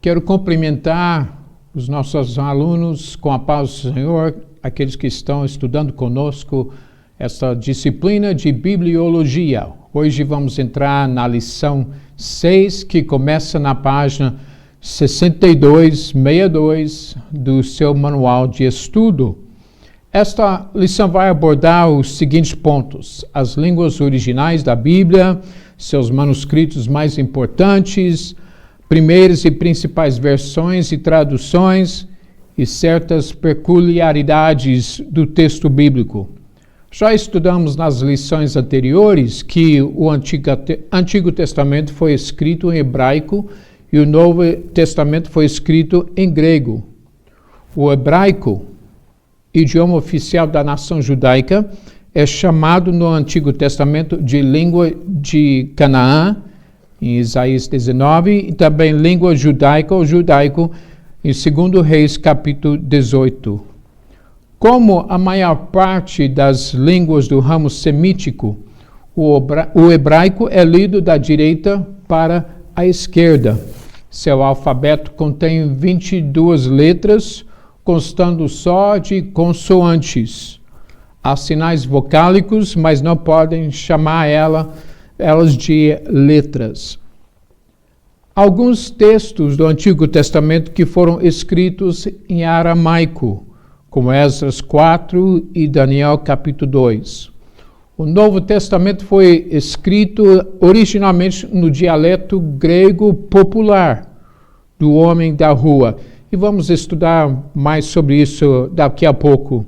Quero cumprimentar os nossos alunos com a paz do Senhor, aqueles que estão estudando conosco essa disciplina de Bibliologia. Hoje vamos entrar na lição 6, que começa na página 62 do seu manual de estudo. Esta lição vai abordar os seguintes pontos: as línguas originais da Bíblia, seus manuscritos mais importantes, primeiras e principais versões e traduções e certas peculiaridades do texto bíblico. Já estudamos nas lições anteriores que o Antigo Testamento foi escrito em hebraico e o Novo Testamento foi escrito em grego. O hebraico, idioma oficial da nação judaica, é chamado no Antigo Testamento de língua de Canaã, em Isaías 19, e também língua judaica ou judaico, em 2 Reis, capítulo 18. Como a maior parte das línguas do ramo semítico, o hebraico é lido da direita para a esquerda. Seu alfabeto contém 22 letras, constando só de consoantes. Há sinais vocálicos, mas não podem chamar elas de letras. Alguns textos do Antigo Testamento que foram escritos em aramaico, como Esdras 4 e Daniel capítulo 2. O Novo Testamento foi escrito originalmente no dialeto grego popular do homem da rua. E vamos estudar mais sobre isso daqui a pouco.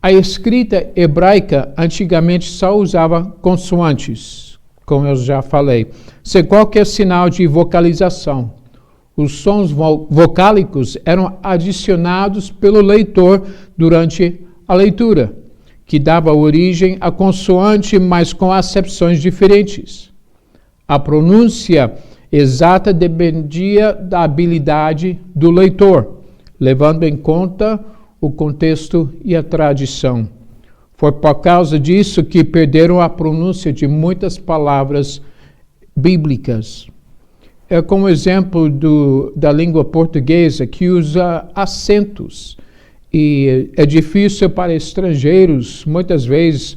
A escrita hebraica antigamente só usava consoantes, como eu já falei, sem qualquer sinal de vocalização. Os sons vocálicos eram adicionados pelo leitor durante a leitura, que dava origem à consoante, mas com acepções diferentes. A pronúncia exata dependia da habilidade do leitor, levando em conta o contexto e a tradição. Foi por causa disso que perderam a pronúncia de muitas palavras bíblicas. É como exemplo da língua portuguesa, que usa acentos, e é difícil para estrangeiros, muitas vezes,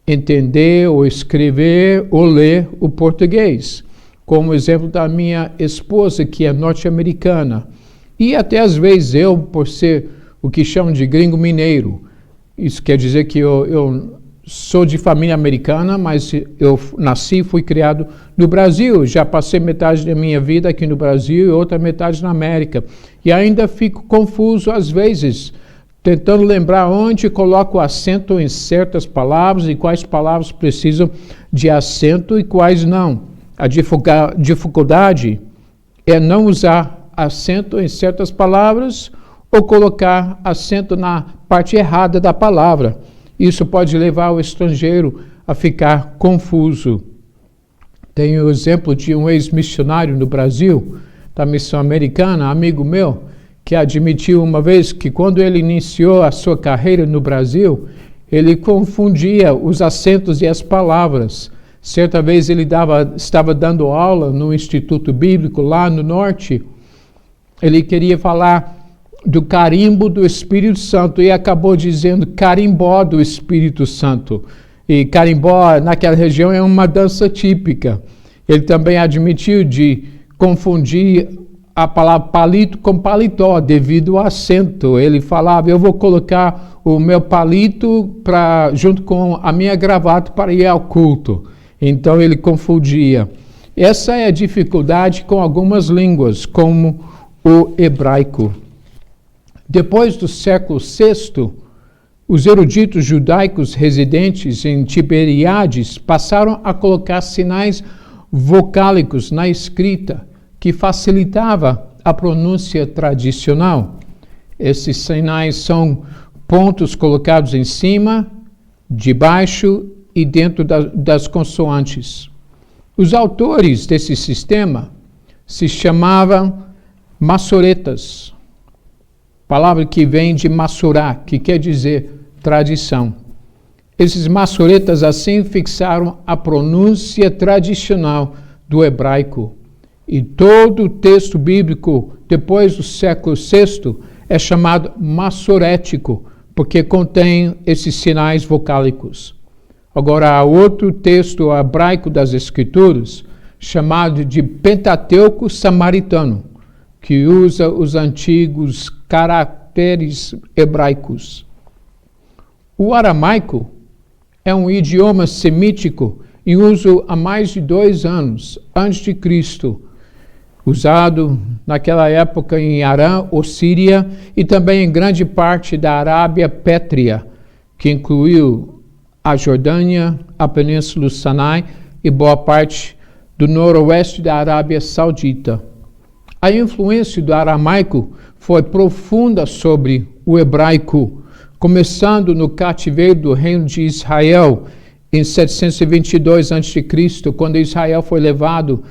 entender ou escrever ou ler o português. Como exemplo da minha esposa, que é norte-americana, e até às vezes eu, por ser o que chamam de gringo mineiro. Isso quer dizer que eu sou de família americana, mas eu nasci e fui criado no Brasil. Já passei metade da minha vida aqui no Brasil e outra metade na América. E ainda fico confuso às vezes, tentando lembrar onde coloco o acento em certas palavras e quais palavras precisam de acento e quais não. A dificuldade é não usar acento em certas palavras ou colocar acento na parte errada da palavra. Isso pode levar o estrangeiro a ficar confuso. Tenho o exemplo de um ex-missionário no Brasil, da missão americana, amigo meu, que admitiu uma vez que quando ele iniciou a sua carreira no Brasil, ele confundia os acentos e as palavras. Certa vez ele estava dando aula no Instituto Bíblico lá no norte. Ele queria falar do carimbo do Espírito Santo e acabou dizendo carimbó do Espírito Santo. E carimbó naquela região é uma dança típica. Ele também admitiu de confundir a palavra palito com paletó devido ao acento. Ele falava, eu vou colocar o meu palito junto com a minha gravata para ir ao culto. Então ele confundia. Essa é a dificuldade com algumas línguas, como o hebraico. Depois do século VI, os eruditos judaicos residentes em Tiberíades passaram a colocar sinais vocálicos na escrita, que facilitava a pronúncia tradicional. Esses sinais são pontos colocados em cima, debaixo e dentro das consoantes. Os autores desse sistema se chamavam massoretas, palavra que vem de massurá, que quer dizer tradição. Esses massoretas assim fixaram a pronúncia tradicional do hebraico E todo o texto bíblico depois do século VI é chamado massorético, porque contém esses sinais vocálicos. Agora, há outro texto hebraico das Escrituras, chamado de Pentateuco Samaritano, que usa os antigos caracteres hebraicos. O aramaico é um idioma semítico em uso há mais de 2 anos antes de Cristo, usado naquela época em Arã ou Síria e também em grande parte da Arábia Pétrea, que incluiu a Jordânia, a Península do Sinai e boa parte do noroeste da Arábia Saudita. A influência do aramaico foi profunda sobre o hebraico, começando no cativeiro do reino de Israel em 722 a.C., quando Israel foi levado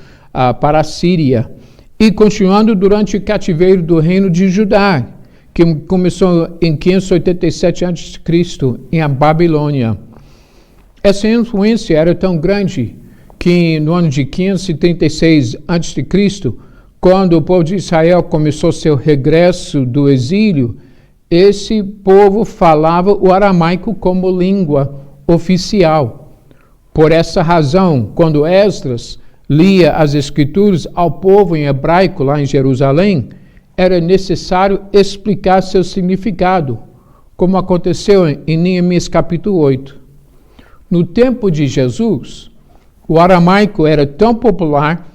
para a Síria, e continuando durante o cativeiro do reino de Judá, que começou em 587 a.C., em Babilônia. Essa influência era tão grande que no ano de 536 a.C., quando o povo de Israel começou seu regresso do exílio, esse povo falava o aramaico como língua oficial. Por essa razão, quando Esdras lia as Escrituras ao povo em hebraico lá em Jerusalém, era necessário explicar seu significado, como aconteceu em Neemias capítulo 8. No tempo de Jesus, o aramaico era tão popular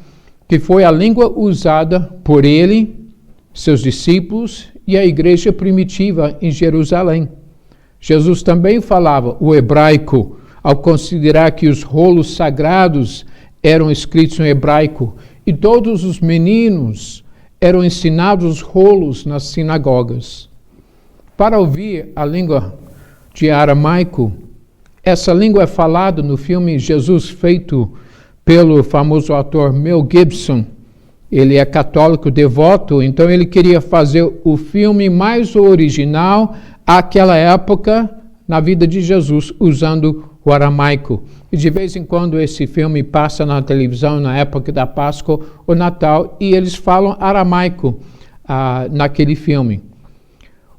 que foi a língua usada por ele, seus discípulos e a igreja primitiva em Jerusalém. Jesus também falava o hebraico, ao considerar que os rolos sagrados eram escritos em hebraico e todos os meninos eram ensinados os rolos nas sinagogas. Para ouvir a língua de aramaico, essa língua é falada no filme Jesus, feito pelo famoso ator Mel Gibson. Ele é católico devoto, então ele queria fazer o filme mais original àquela época na vida de Jesus, usando o aramaico. E de vez em quando esse filme passa na televisão na época da Páscoa ou Natal e eles falam aramaico naquele filme.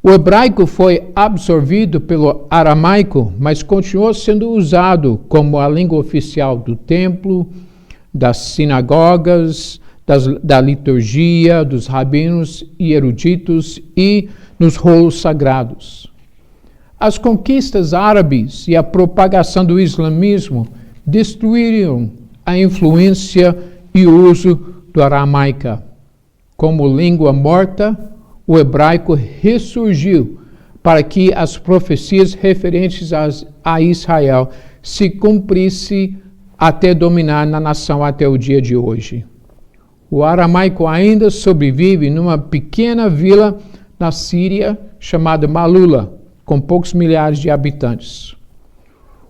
O hebraico foi absorvido pelo aramaico, mas continuou sendo usado como a língua oficial do templo, das sinagogas, da liturgia, dos rabinos e eruditos e nos rolos sagrados. As conquistas árabes e a propagação do islamismo destruíram a influência e o uso do aramaico. Como língua morta, o hebraico ressurgiu para que as profecias referentes a Israel se cumprissem até dominar na nação até o dia de hoje. O aramaico ainda sobrevive numa pequena vila na Síria chamada Malula, com poucos milhares de habitantes.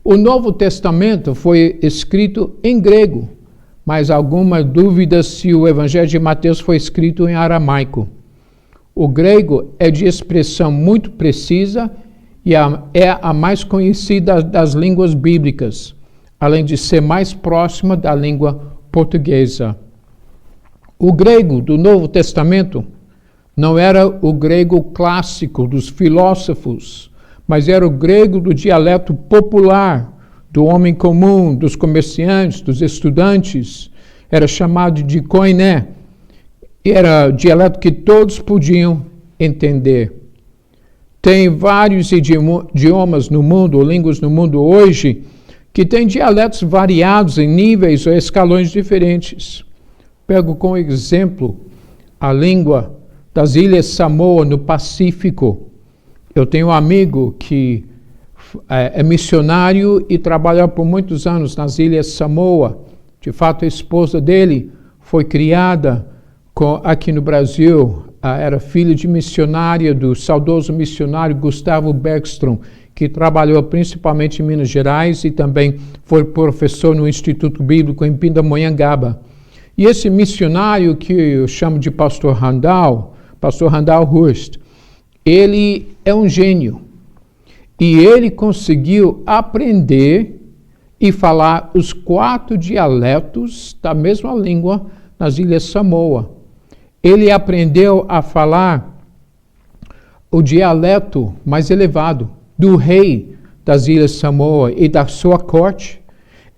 O Novo Testamento foi escrito em grego, mas há alguma dúvida se o Evangelho de Mateus foi escrito em aramaico. O grego é de expressão muito precisa e é a mais conhecida das línguas bíblicas, além de ser mais próxima da língua portuguesa. O grego do Novo Testamento não era o grego clássico dos filósofos, mas era o grego do dialeto popular, do homem comum, dos comerciantes, dos estudantes. Era chamado de koiné. Era dialeto que todos podiam entender. Tem vários idiomas no mundo, ou línguas no mundo hoje, que têm dialetos variados em níveis ou escalões diferentes. Pego como exemplo a língua das Ilhas Samoa, no Pacífico. Eu tenho um amigo que é missionário e trabalhou por muitos anos nas Ilhas Samoa. De fato, a esposa dele foi criada aqui no Brasil, era filha de missionária do saudoso missionário Gustavo Bergstrom, que trabalhou principalmente em Minas Gerais e também foi professor no Instituto Bíblico em Pindamonhangaba. E esse missionário, que eu chamo de Pastor Randall Hurst, ele é um gênio. E ele conseguiu aprender e falar os 4 dialetos da mesma língua nas Ilhas Samoa. Ele aprendeu a falar o dialeto mais elevado do rei das Ilhas Samoa e da sua corte.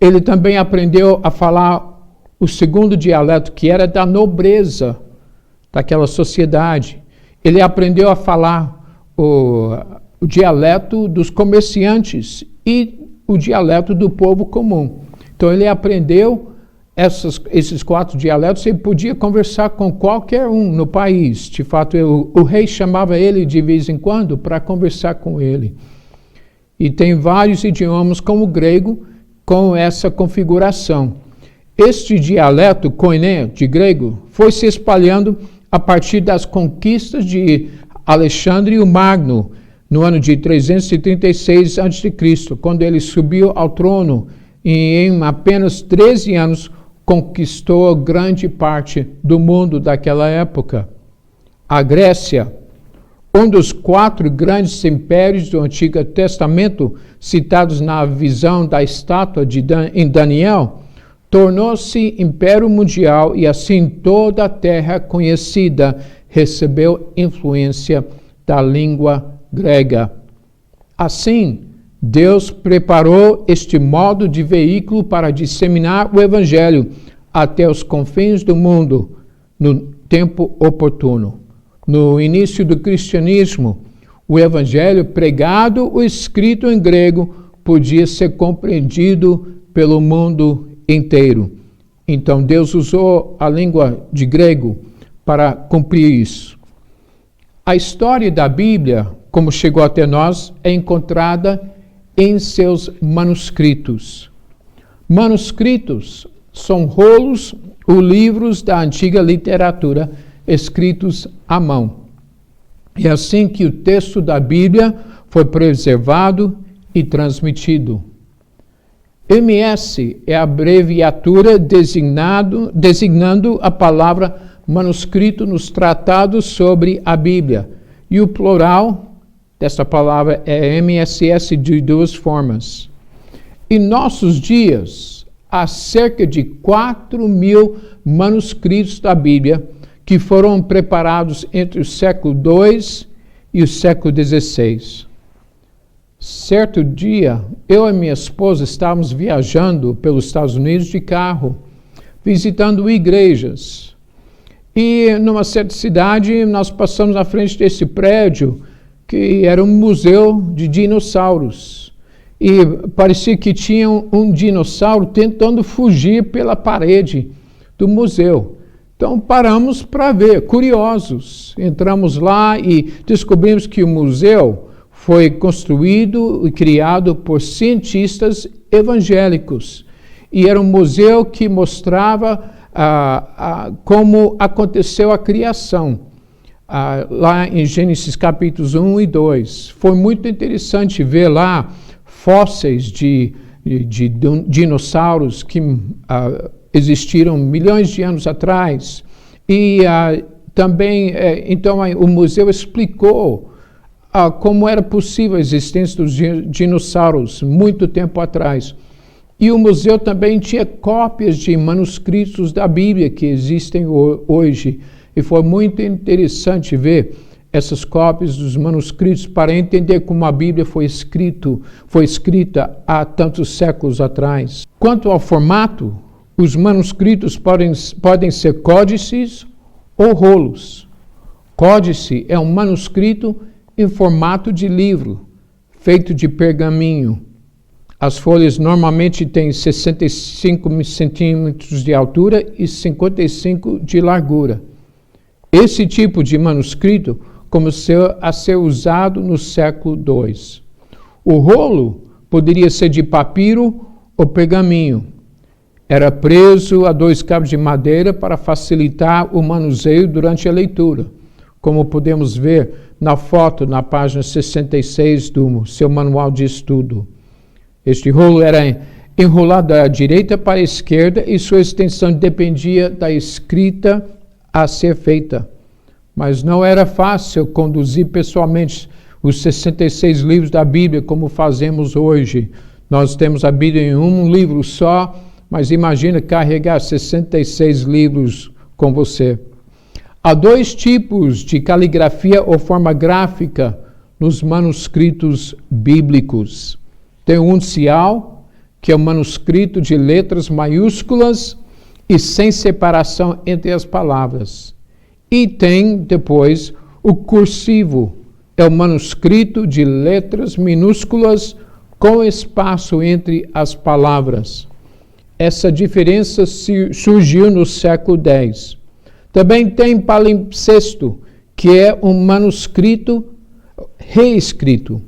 Ele também aprendeu a falar o segundo dialeto, que era da nobreza daquela sociedade. Ele aprendeu a falar o dialeto dos comerciantes e o dialeto do povo comum. Então ele aprendeu esses 4 dialetos e podia conversar com qualquer um no país. De fato, o rei chamava ele de vez em quando para conversar com ele. E tem vários idiomas, como o grego, com essa configuração. Este dialeto, koiné, de grego, foi se espalhando a partir das conquistas de Alexandre o Magno, no ano de 336 a.C., quando ele subiu ao trono e em apenas 13 anos conquistou grande parte do mundo daquela época. A Grécia, um dos 4 grandes impérios do Antigo Testamento, citados na visão da estátua em Daniel, tornou-se império mundial e assim toda a terra conhecida recebeu influência da língua grega. Assim, Deus preparou este modo de veículo para disseminar o Evangelho até os confins do mundo no tempo oportuno. No início do cristianismo, o Evangelho pregado ou escrito em grego podia ser compreendido pelo mundo inteiro. Então Deus usou a língua de grego para cumprir isso. A história da Bíblia, como chegou até nós, é encontrada em seus manuscritos. Manuscritos são rolos ou livros da antiga literatura escritos à mão. É assim que o texto da Bíblia foi preservado e transmitido. MS é a abreviatura designando a palavra manuscrito nos tratados sobre a Bíblia. E o plural dessa palavra é MSS de 2 formas. Em nossos dias, há cerca de 4.000 manuscritos da Bíblia que foram preparados entre o século II e o século XVI. Certo dia, eu e minha esposa estávamos viajando pelos Estados Unidos de carro, visitando igrejas. E numa certa cidade, nós passamos na frente desse prédio, que era um museu de dinossauros. E parecia que tinha um dinossauro tentando fugir pela parede do museu. Então paramos para ver, curiosos. Entramos lá e descobrimos que o museu foi construído e criado por cientistas evangélicos. E era um museu que mostrava como aconteceu a criação, lá em Gênesis capítulos 1 e 2. Foi muito interessante ver lá fósseis de dinossauros que existiram milhões de anos atrás. E também, então, o museu explicou como era possível a existência dos dinossauros muito tempo atrás. E o museu também tinha cópias de manuscritos da Bíblia que existem hoje. E foi muito interessante ver essas cópias dos manuscritos para entender como a Bíblia foi escrita há tantos séculos atrás. Quanto ao formato, os manuscritos podem ser códices ou rolos. Códice é um manuscrito em formato de livro, feito de pergaminho. As folhas normalmente têm 65 centímetros de altura e 55 de largura. Esse tipo de manuscrito começou a ser usado no século II. O rolo poderia ser de papiro ou pergaminho. Era preso a 2 cabos de madeira para facilitar o manuseio durante a leitura, como podemos ver na foto na página 66 do seu manual de estudo. Este rolo era enrolado da direita para a esquerda e sua extensão dependia da escrita a ser feita. Mas não era fácil conduzir pessoalmente os 66 livros da Bíblia como fazemos hoje. Nós temos a Bíblia em um livro só, mas imagina carregar 66 livros com você. Há 2 tipos de caligrafia ou forma gráfica nos manuscritos bíblicos. Tem o uncial, que é o manuscrito de letras maiúsculas e sem separação entre as palavras. E tem depois o cursivo, é o manuscrito de letras minúsculas com espaço entre as palavras. Essa diferença surgiu no século X. Também tem palimpsesto, que é um manuscrito reescrito.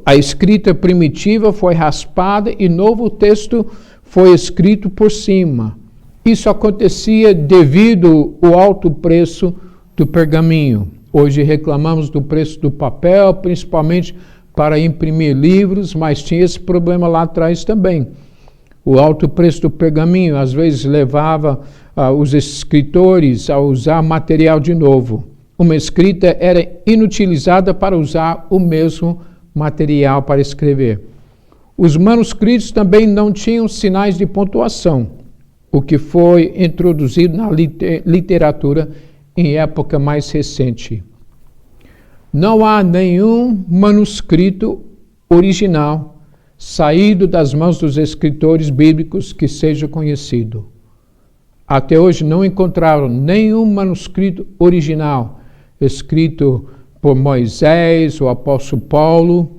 A escrita primitiva foi raspada e novo texto foi escrito por cima. Isso acontecia devido ao alto preço do pergaminho. Hoje reclamamos do preço do papel, principalmente para imprimir livros, mas tinha esse problema lá atrás também. O alto preço do pergaminho às vezes levava os escritores a usar material de novo. Uma escrita era inutilizada para usar o mesmo material para escrever. Os manuscritos também não tinham sinais de pontuação, o que foi introduzido na literatura em época mais recente. Não há nenhum manuscrito original saído das mãos dos escritores bíblicos que seja conhecido. Até hoje não encontraram nenhum manuscrito original escrito por Moisés, o apóstolo Paulo.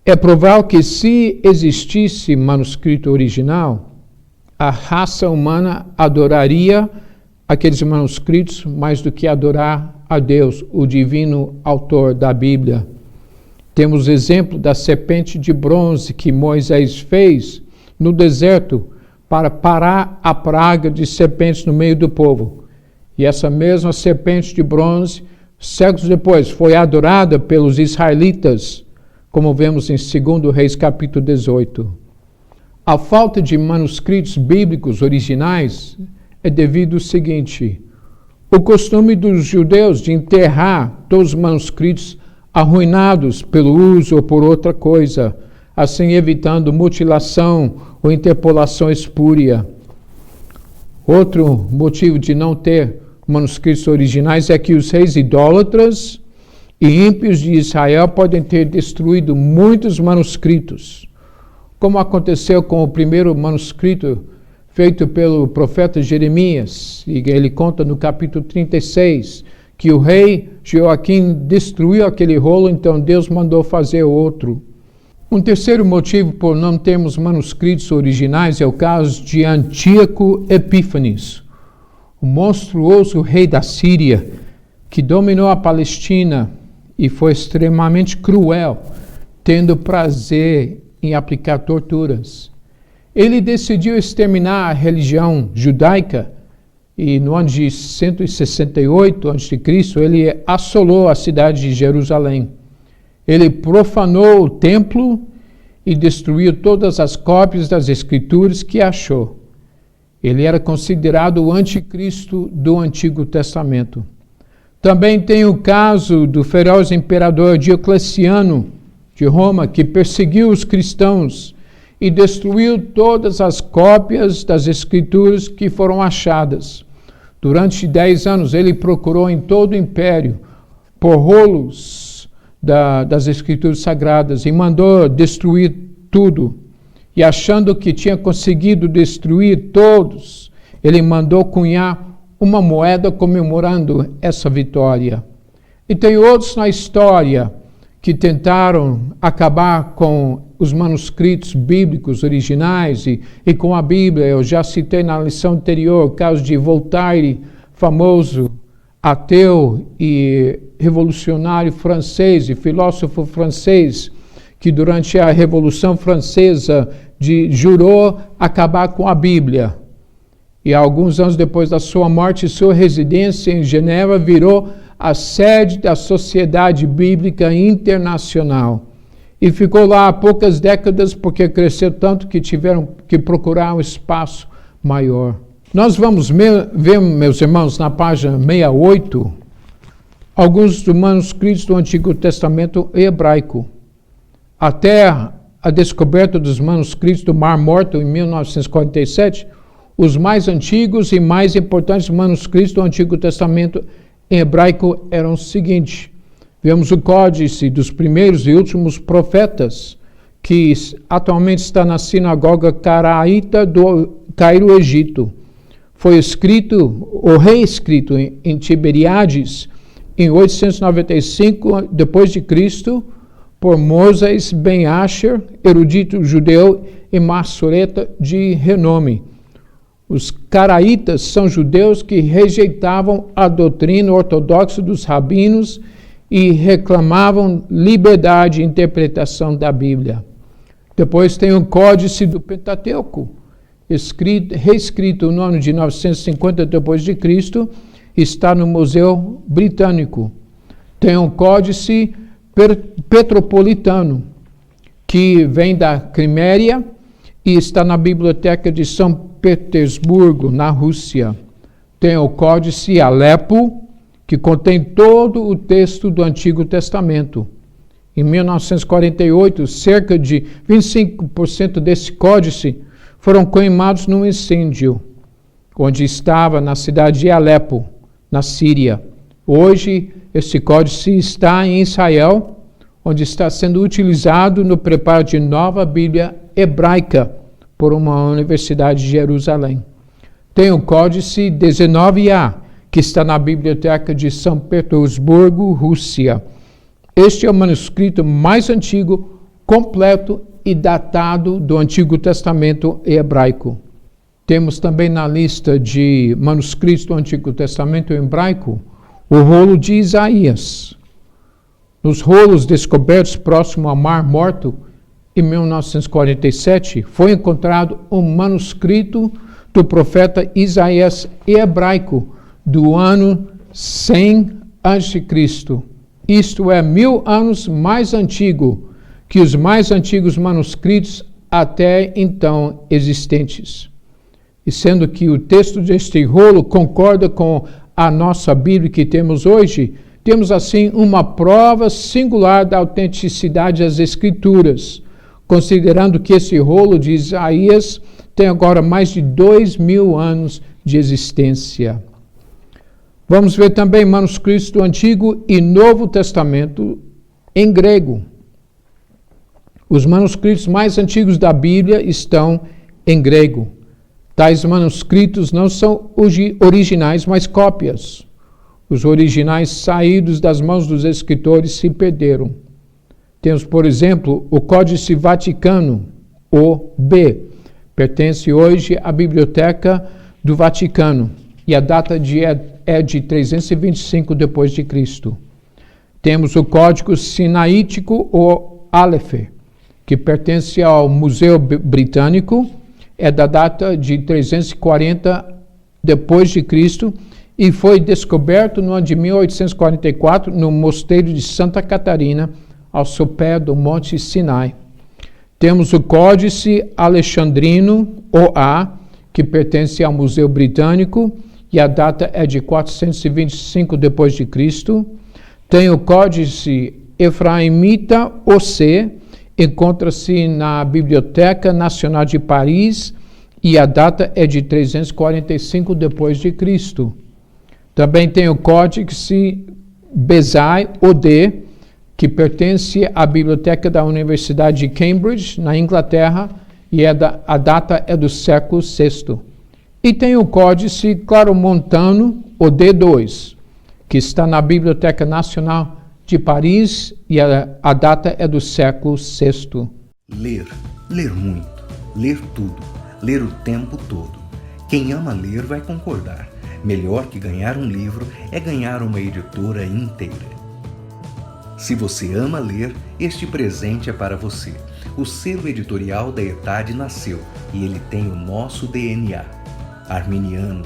É provável que se existisse manuscrito original, a raça humana adoraria aqueles manuscritos mais do que adorar a Deus, o divino autor da Bíblia. Temos exemplo da serpente de bronze que Moisés fez no deserto para parar a praga de serpentes no meio do povo. E essa mesma serpente de bronze, séculos depois, foi adorada pelos israelitas, como vemos em 2 Reis capítulo 18. A falta de manuscritos bíblicos originais é devido ao seguinte: o costume dos judeus de enterrar todos os manuscritos arruinados pelo uso ou por outra coisa, assim evitando mutilação ou interpolação espúria. Outro motivo de não ter manuscritos originais é que os reis idólatras e ímpios de Israel podem ter destruído muitos manuscritos, como aconteceu com o primeiro manuscrito feito pelo profeta Jeremias, e ele conta no capítulo 36, que o rei Joaquim destruiu aquele rolo, então Deus mandou fazer outro. Um terceiro motivo por não termos manuscritos originais é o caso de Antíoco Epífanes, o monstruoso rei da Síria, que dominou a Palestina e foi extremamente cruel, tendo prazer em aplicar torturas. Ele decidiu exterminar a religião judaica e no ano de 168 a.C., ele assolou a cidade de Jerusalém. Ele profanou o templo e destruiu todas as cópias das Escrituras que achou. Ele era considerado o anticristo do Antigo Testamento. Também tem o caso do feroz imperador Diocleciano de Roma, que perseguiu os cristãos e destruiu todas as cópias das Escrituras que foram achadas. Durante 10 anos, ele procurou em todo o império por rolos das Escrituras Sagradas e mandou destruir tudo. E achando que tinha conseguido destruir todos, ele mandou cunhar uma moeda comemorando essa vitória. E tem outros na história que tentaram acabar com os manuscritos bíblicos originais e com a Bíblia. Eu já citei na lição anterior o caso de Voltaire, famoso ateu e revolucionário francês e filósofo francês, que durante a Revolução Francesa jurou acabar com a Bíblia. E alguns anos depois da sua morte, sua residência em Genebra virou a sede da Sociedade Bíblica Internacional. E ficou lá há poucas décadas porque cresceu tanto que tiveram que procurar um espaço maior. Nós vamos ver, meus irmãos, na página 68, alguns dos manuscritos do Antigo Testamento hebraico. Até a descoberta dos manuscritos do Mar Morto em 1947, os mais antigos e mais importantes manuscritos do Antigo Testamento em hebraico eram os seguintes. Vemos o Códice dos primeiros e últimos profetas, que atualmente está na sinagoga caraíta do Cairo, Egito. Foi escrito ou reescrito em Tiberíades em 895 d.C. por Moses ben Asher, erudito judeu e maçoreta de renome. Os caraítas são judeus que rejeitavam a doutrina ortodoxa dos rabinos e reclamavam liberdade de interpretação da Bíblia. Depois tem o Códice do Pentateuco, reescrito no ano de 950 d.C., está no Museu Britânico. Tem um Códice Petropolitano, que vem da Crimeia e está na Biblioteca de São Petersburgo, na Rússia. Tem o Códice Alepo, que contém todo o texto do Antigo Testamento. Em 1948, cerca de 25% desse códice foram queimados num incêndio, onde estava na cidade de Alepo, na Síria. Hoje, esse códice está em Israel, onde está sendo utilizado no preparo de nova Bíblia hebraica por uma universidade de Jerusalém. Tem o Códice 19A, que está na Biblioteca de São Petersburgo, Rússia. Este é o manuscrito mais antigo, completo e datado do Antigo Testamento hebraico. Temos também na lista de manuscritos do Antigo Testamento hebraico o rolo de Isaías. Nos rolos descobertos próximo ao Mar Morto, em 1947, foi encontrado um manuscrito do profeta Isaías hebraico do ano 100 a.C., isto é, 1000 anos mais antigo que os mais antigos manuscritos até então existentes. E sendo que o texto deste rolo concorda com a nossa Bíblia que temos hoje, temos assim uma prova singular da autenticidade das Escrituras, considerando que esse rolo de Isaías tem agora mais de 2000 anos de existência. Vamos ver também manuscritos do Antigo e Novo Testamento em grego. Os manuscritos mais antigos da Bíblia estão em grego. Tais manuscritos não são originais, mas cópias. Os originais saídos das mãos dos escritores se perderam. Temos, por exemplo, o Códice Vaticano, o B, pertence hoje à Biblioteca do Vaticano, e a data é de 325 d.C. Temos o Código Sinaítico, ou Aleph, que pertence ao Museu Britânico, é da data de 340 d.C. e foi descoberto no ano de 1844 no mosteiro de Santa Catarina, ao sopé do Monte Sinai. Temos o Códice Alexandrino, OA, que pertence ao Museu Britânico, e a data é de 425 d.C. Tem o Códice Efraimita, OC, encontra-se na Biblioteca Nacional de Paris, e a data é de 345 d.C. Também tem o Códice Bezae, OD, que pertence à Biblioteca da Universidade de Cambridge, na Inglaterra, e a data é do século VI. E tem o Códice Claromontano, o D2, que está na Biblioteca Nacional de Paris, e a data é do século VI. Ler muito, ler tudo, ler o tempo todo. Quem ama ler vai concordar. Melhor que ganhar um livro é ganhar uma editora inteira. Se você ama ler, este presente é para você. O selo editorial da ETAD nasceu e ele tem o nosso DNA. Arminiano,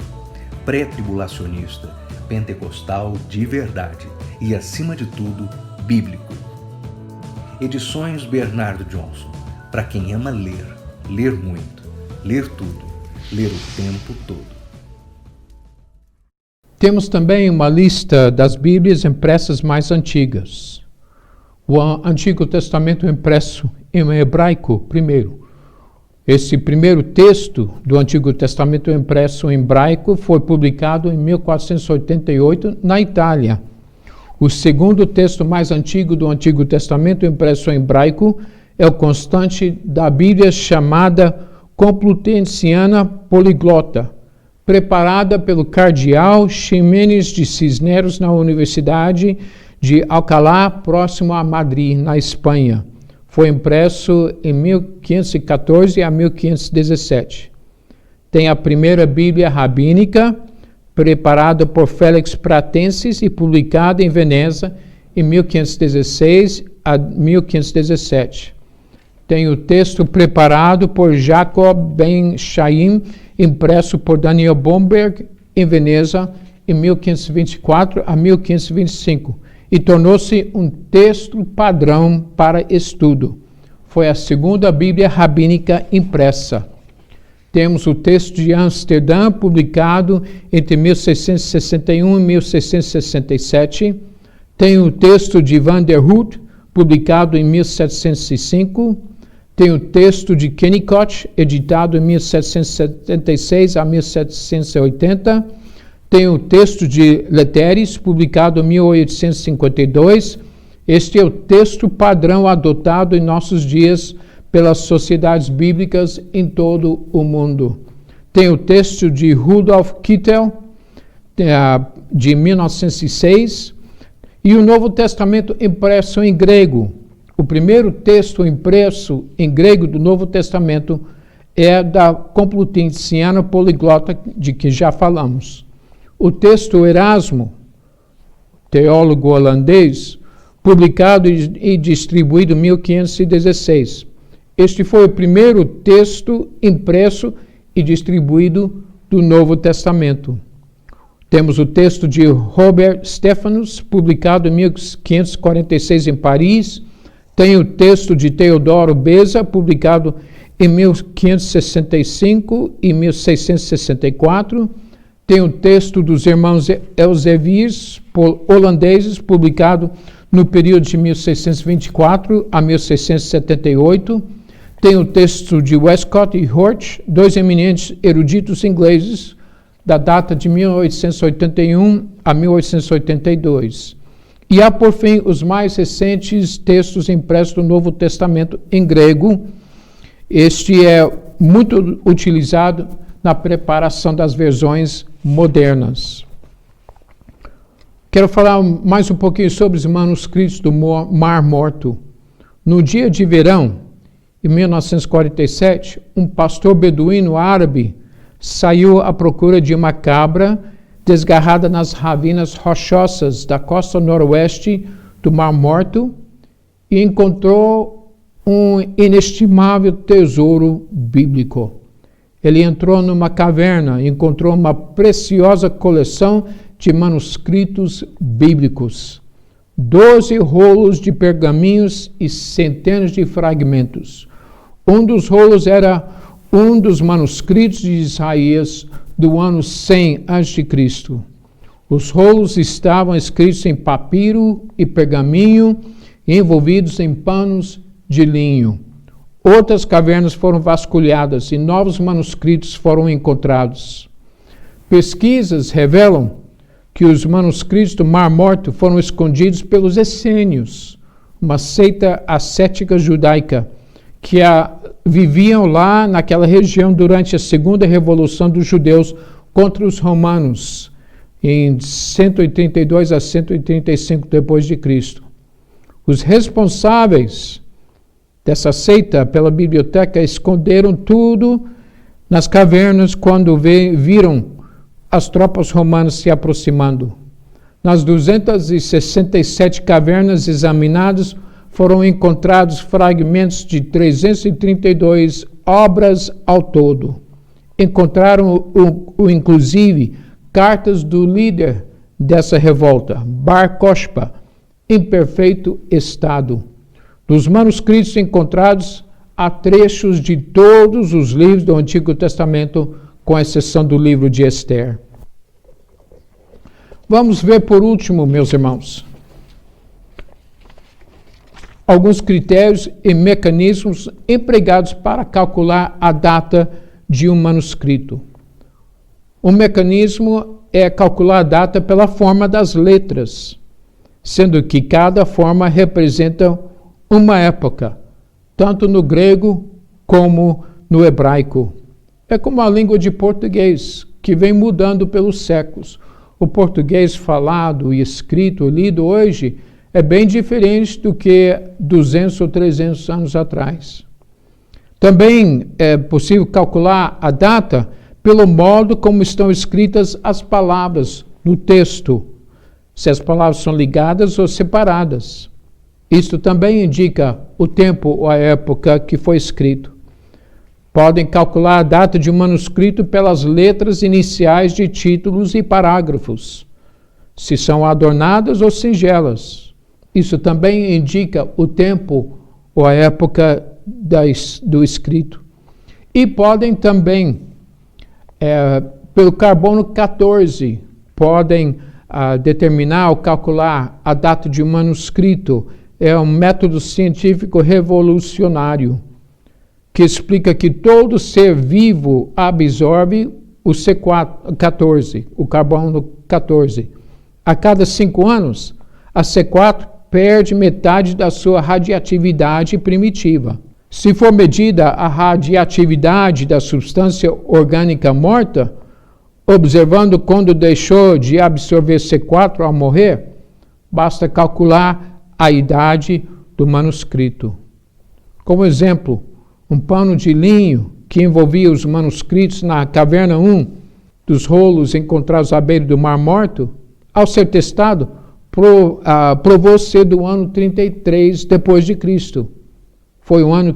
pré-tribulacionista, pentecostal de verdade e, acima de tudo, bíblico. Edições Bernardo Johnson. Para quem ama ler, ler muito, ler tudo, ler o tempo todo. Temos também uma lista das Bíblias impressas mais antigas. O Antigo Testamento impresso em hebraico primeiro. Esse primeiro texto do Antigo Testamento impresso em hebraico foi publicado em 1488 na Itália. O segundo texto mais antigo do Antigo Testamento impresso em hebraico é o constante da Bíblia chamada Complutensiana Poliglota, preparada pelo cardeal Ximenes de Cisneros na Universidade de Alcalá, próximo a Madrid, na Espanha. Foi impresso em 1514 a 1517. Tem a primeira Bíblia rabínica, preparada por Félix Pratensis e publicada em Veneza em 1516 a 1517. Tem o texto preparado por Jacob Ben Chaim, impresso por Daniel Bomberg em Veneza em 1524 a 1525, e tornou-se um texto padrão para estudo. Foi a segunda Bíblia rabínica impressa. Temos o texto de Amsterdã, publicado entre 1661 e 1667. Tem o texto de Van der Hout, publicado em 1705. Tem o texto de Kennicott, editado em 1776 a 1780. Tem o texto de Letteres, publicado em 1852. Este é o texto padrão adotado em nossos dias pelas sociedades bíblicas em todo o mundo. Tem o texto de Rudolf Kittel, de 1906, e o Novo Testamento impresso em grego. O primeiro texto impresso em grego do Novo Testamento é da Complutensiana Poliglota, de que já falamos. O texto Erasmo, teólogo holandês, publicado e distribuído em 1516. Este foi o primeiro texto impresso e distribuído do Novo Testamento. Temos o texto de Robert Stephanus, publicado em 1546 em Paris. Tem o texto de Teodoro Beza, publicado em 1565 e 1664. Tem o texto dos irmãos Elseviers, holandeses, publicado no período de 1624 a 1678. Tem o texto de Westcott e Hort, dois eminentes eruditos ingleses, da data de 1881 a 1882. E há, por fim, os mais recentes textos impressos do Novo Testamento em grego. Este é muito utilizado na preparação das versões modernas. Quero falar mais um pouquinho sobre os manuscritos do Mar Morto. No dia de verão, em 1947, um pastor beduíno árabe saiu à procura de uma cabra desgarrada nas ravinas rochosas da costa noroeste do Mar Morto e encontrou um inestimável tesouro bíblico. Ele entrou numa caverna e encontrou uma preciosa coleção de manuscritos bíblicos, 12 rolos de pergaminhos e centenas de fragmentos. Um dos rolos era um dos manuscritos de Isaías do ano 100 a.C. Os rolos estavam escritos em papiro e pergaminho, envolvidos em panos de linho. Outras cavernas foram vasculhadas e novos manuscritos foram encontrados. Pesquisas revelam que os manuscritos do Mar Morto foram escondidos pelos essênios, uma seita ascética judaica, que viviam lá naquela região durante a segunda revolução dos judeus contra os romanos, em 182 a 185 depois de Cristo. Os responsáveis dessa seita pela biblioteca esconderam tudo nas cavernas quando viram as tropas romanas se aproximando. Nas 267 cavernas examinadas, foram encontrados fragmentos de 332 obras ao todo. Encontraram, inclusive, cartas do líder dessa revolta, Bar Kokhba, em perfeito estado. Nos manuscritos encontrados, há trechos de todos os livros do Antigo Testamento, com exceção do livro de Esther. Vamos ver por último, meus irmãos, alguns critérios e mecanismos empregados para calcular a data de um manuscrito. Um mecanismo é calcular a data pela forma das letras, sendo que cada forma representa uma época, tanto no grego como no hebraico. É como a língua de português, que vem mudando pelos séculos. O português falado e escrito, lido hoje, é bem diferente do que 200 ou 300 anos atrás. Também é possível calcular a data pelo modo como estão escritas as palavras no texto, se as palavras são ligadas ou separadas. Isto também indica o tempo ou a época que foi escrito. Podem calcular a data de um manuscrito pelas letras iniciais de títulos e parágrafos, se são adornadas ou singelas. Isso também indica o tempo ou a época do escrito. E podem também, pelo carbono 14, podem determinar ou calcular a data de um manuscrito. É um método científico revolucionário que explica que todo ser vivo absorve o C14, o carbono 14. A cada 5 anos, a C4 perde metade da sua radioatividade primitiva. Se for medida a radioatividade da substância orgânica morta, observando quando deixou de absorver C4 ao morrer, basta calcular a idade do manuscrito. Como exemplo, um pano de linho que envolvia os manuscritos na caverna 1 dos rolos encontrados à beira do Mar Morto, ao ser testado, provou ser do ano 33 depois de Cristo. Foi o ano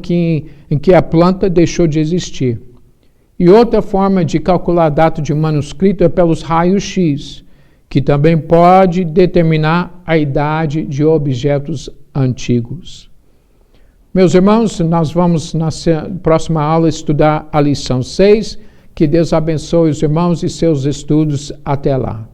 em que a planta deixou de existir. E outra forma de calcular a data de um manuscrito é pelos raios-x, que também pode determinar a idade de objetos antigos. Meus irmãos, nós vamos na próxima aula estudar a lição 6. Que Deus abençoe os irmãos e seus estudos. Até lá.